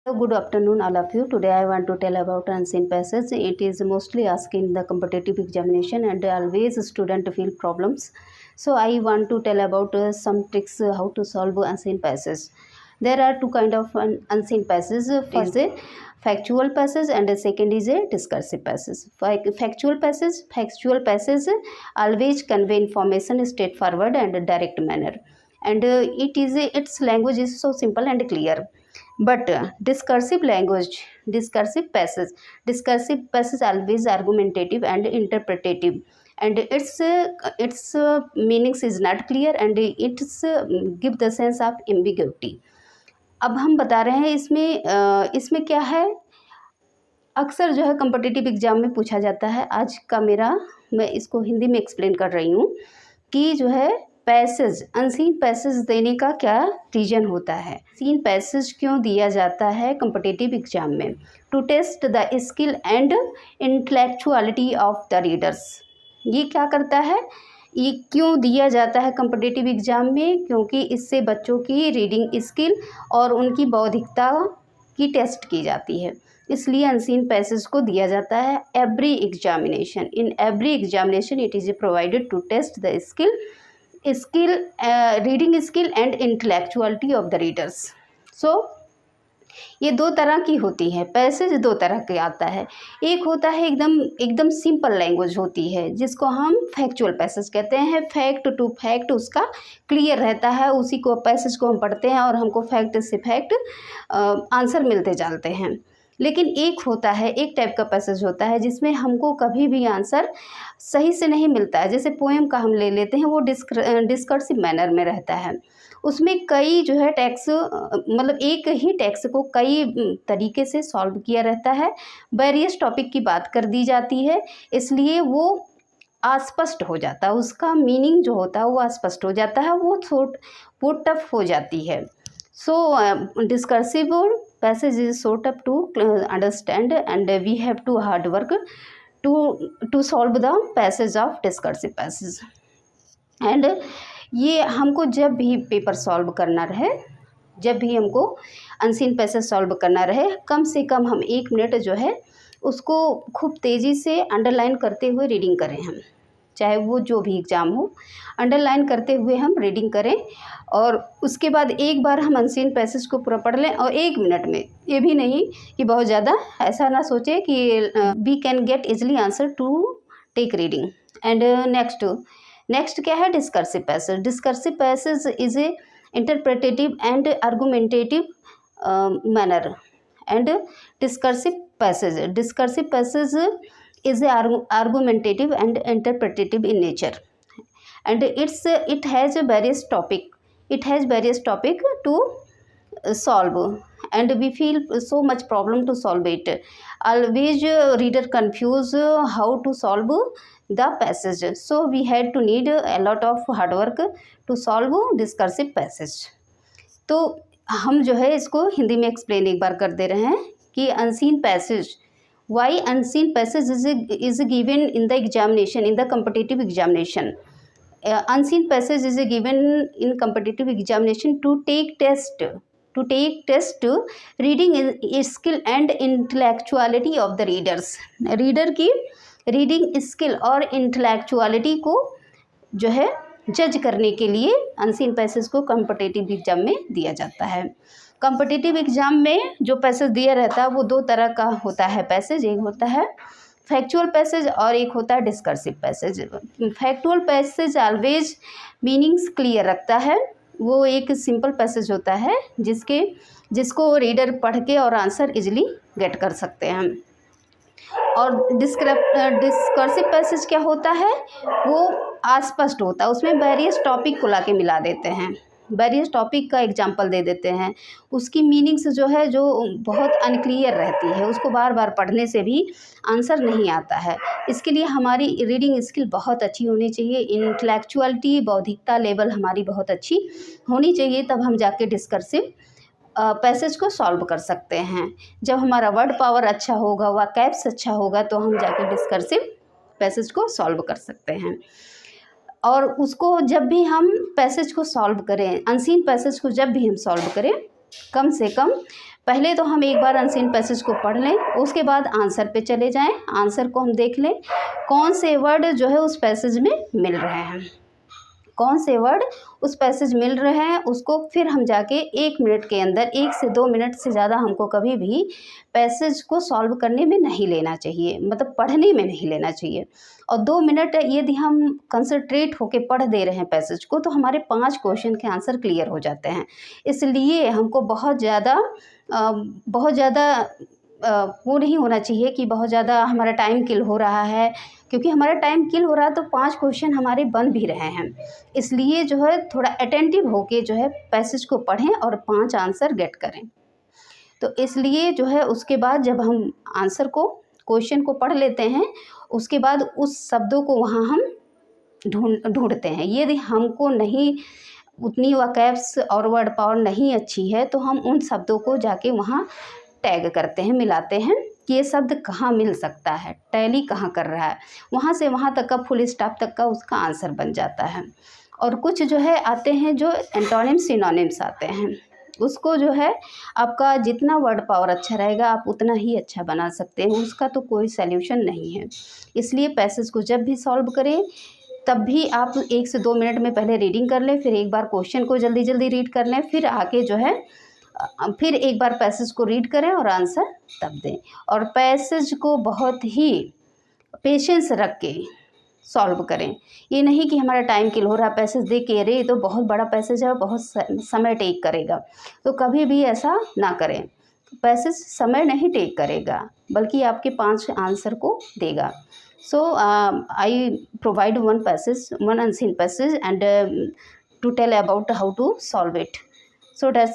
Good afternoon, all of you. Today I want to tell about unseen passage. It is mostly asked in the competitive examination and always student feel problems. So I want to tell about some tricks how to solve unseen passage. There are two kind of unseen passages. First is a factual passage and the second is a discursive passage. Factual passage always convey information straightforward and direct manner, and its language is so simple and clear. But discursive passage always argumentative and interpretative, and its meanings is not clear and it's give the sense of ambiguity. अब हम बता रहे हैं इसमें क्या है। अक्सर जो है कम्पिटिटिव एग्जाम में पूछा जाता है। आज का मैं इसको हिंदी में एक्सप्लेन कर रही हूँ कि जो है अनसीन पैसेज देने का क्या रीजन होता है। अनसीन पैसेज क्यों दिया जाता है कम्पिटिटिव एग्जाम में? To test the skill and intellectuality of the readers. ये क्या करता है, ये क्यों दिया जाता है कम्पिटिटिव एग्जाम में? क्योंकि इससे बच्चों की रीडिंग स्किल और उनकी बौद्धिकता की टेस्ट की जाती है, इसलिए अनसीन पैसेज को दिया जाता है। In every examination it is provided to test the reading skill and intellectuality of the readers. So ये दो तरह की होती है, पैसेज दो तरह के आता है। एक होता है एकदम सिंपल लैंग्वेज होती है जिसको हम फैक्चुअल पैसेज कहते हैं। फैक्ट टू फैक्ट उसका क्लियर रहता है, उसी को पैसेज को हम पढ़ते हैं और हमको फैक्ट से फैक्ट आंसर मिलते जाते हैं। लेकिन एक टाइप का पैसेज होता है जिसमें हमको कभी भी आंसर सही से नहीं मिलता है। जैसे पोएम का हम ले लेते हैं, वो डिस्कर्सिव मैनर में रहता है। उसमें कई जो है टेक्स्ट मतलब एक ही टेक्स्ट को कई तरीके से सॉल्व किया रहता है, वेरियस टॉपिक की बात कर दी जाती है, इसलिए वो अस्पष्ट हो जाता है। उसका मीनिंग जो होता है वो अस्पष्ट हो जाता है, वो टफ हो जाती है। सो discursive passage is so tough to understand and we have to hard work to solve the passage of discursive passage. and ये हमको जब भी पेपर सॉल्व करना रहे, जब भी हमको अनसीन पैसेज सॉल्व करना रहे, कम से कम हम 1 मिनट जो है उसको खूब तेज़ी से अंडरलाइन करते हुए रीडिंग करें। हम चाहे वो जो भी एग्ज़ाम हो, अंडरलाइन करते हुए हम रीडिंग करें और उसके बाद एक बार हम अनसीन पैसेज को पूरा पढ़ लें। और 1 मिनट में, ये भी नहीं कि बहुत ज़्यादा ऐसा ना सोचें कि we can get easily answer to take reading. And next क्या है, discursive passage is a interpretative and argumentative manner. And discursive passage is argumentative and interpretative in nature, and it has various topic to solve, and we feel so much problem to solve it. Always reader confuse how to solve the passage, so we had to need a lot of hard work to solve discursive passage. तो हम जो है इसको हिंदी में explain एक बार कर दे रहे हैं कि unseen passage, why unseen passage is given in the examination, in the competitive examination. Unseen passage is given in competitive examination to take test reading skill and intellectuality of the readers. Reader की reading skill और intellectuality को जो है जज करने के लिए unseen passage को कम्पिटिटिव एग्जाम में दिया जाता है। कॉम्पिटिटिव एग्ज़ाम में जो पैसेज दिया रहता है वो 2 तरह का होता है पैसेज। एक होता है फैक्चुअल पैसेज और एक होता है discursive passage. Factual passage always meanings clear रखता है, वो एक सिंपल पैसेज होता है जिसको रीडर पढ़ के और आंसर इजीली गेट कर सकते हैं। और डिस्कर्सिव पैसेज क्या होता है, वो अस्पष्ट होता है, उसमें वेरियस टॉपिक को लाके मिला देते हैं, वेरियस टॉपिक का एग्जाम्पल दे देते हैं। उसकी मीनिंग्स जो है जो बहुत अनक्लियर रहती है, उसको बार बार पढ़ने से भी आंसर नहीं आता है। इसके लिए हमारी रीडिंग स्किल बहुत अच्छी होनी चाहिए, इंटेलेक्चुअलिटी बौद्धिकता लेवल हमारी बहुत अच्छी होनी चाहिए, तब हम जाके डिस्कर्सिव पैसेज को सॉल्व कर सकते हैं। जब हमारा वर्ड पावर अच्छा होगा, वोकैब्स अच्छा होगा, तो हम जाके डिस्कर्सिव पैसेज को सॉल्व कर सकते हैं। और उसको जब भी हम पैसेज को सॉल्व करें, अनसीन पैसेज को जब भी हम सॉल्व करें, कम से कम पहले तो हम एक बार अनसीन पैसेज को पढ़ लें, उसके बाद आंसर पे चले जाएं। आंसर को हम देख लें कौन से वर्ड जो है उस पैसेज में मिल रहे हैं, कौन से वर्ड उस पैसेज मिल रहे हैं, उसको फिर हम जाके 1 मिनट के अंदर, 1 से 2 मिनट से ज़्यादा हमको कभी भी पैसेज को सॉल्व करने में नहीं लेना चाहिए, मतलब पढ़ने में नहीं लेना चाहिए। और 2 मिनट यदि हम कंसंट्रेट होके पढ़ दे रहे हैं पैसेज को, तो हमारे 5 क्वेश्चन के आंसर क्लियर हो जाते हैं। इसलिए हमको बहुत ज़्यादा वो नहीं होना चाहिए कि बहुत ज़्यादा हमारा टाइम किल हो रहा है, क्योंकि हमारा टाइम किल हो रहा है तो 5 क्वेश्चन हमारे बन भी रहे हैं। इसलिए जो है थोड़ा अटेंटिव होके जो है पैसेज को पढ़ें और 5 आंसर गेट करें। तो इसलिए जो है उसके बाद जब हम आंसर को, क्वेश्चन को पढ़ लेते हैं, उसके बाद उस शब्दों को वहाँ हम ढूंढते हैं। यदि हमको नहीं उतनी वोकैब्स और वर्ड पावर नहीं अच्छी है, तो हम उन शब्दों को जाके वहाँ टैग करते हैं, मिलाते हैं कि ये शब्द कहाँ मिल सकता है, टैली कहाँ कर रहा है, वहाँ से वहाँ तक का फुल स्टॉप तक का उसका आंसर बन जाता है। और कुछ जो है आते हैं जो एंटोनिम्स सिनोनिम्स आते हैं, उसको जो है आपका जितना वर्ड पावर अच्छा रहेगा आप उतना ही अच्छा बना सकते हैं, उसका तो कोई सल्यूशन नहीं है। इसलिए पैसेज को जब भी सॉल्व करें तब भी आप 1 से 2 मिनट में पहले रीडिंग कर लें, फिर एक बार क्वेश्चन को जल्दी जल्दी रीड कर लें, फिर आके जो है फिर एक बार पैसेज को रीड करें और आंसर तब दें। और पैसेज को बहुत ही पेशेंस रख के सॉल्व करें। ये नहीं कि हमारा टाइम किल हो रहा, पैसेज देख के अरे ये तो बहुत बड़ा पैसेज है, बहुत समय टेक करेगा, तो कभी भी ऐसा ना करें। पैसेज समय नहीं टेक करेगा बल्कि आपके 5 आंसर को देगा। So I provide one unseen passage and to tell about how to solve it. So that's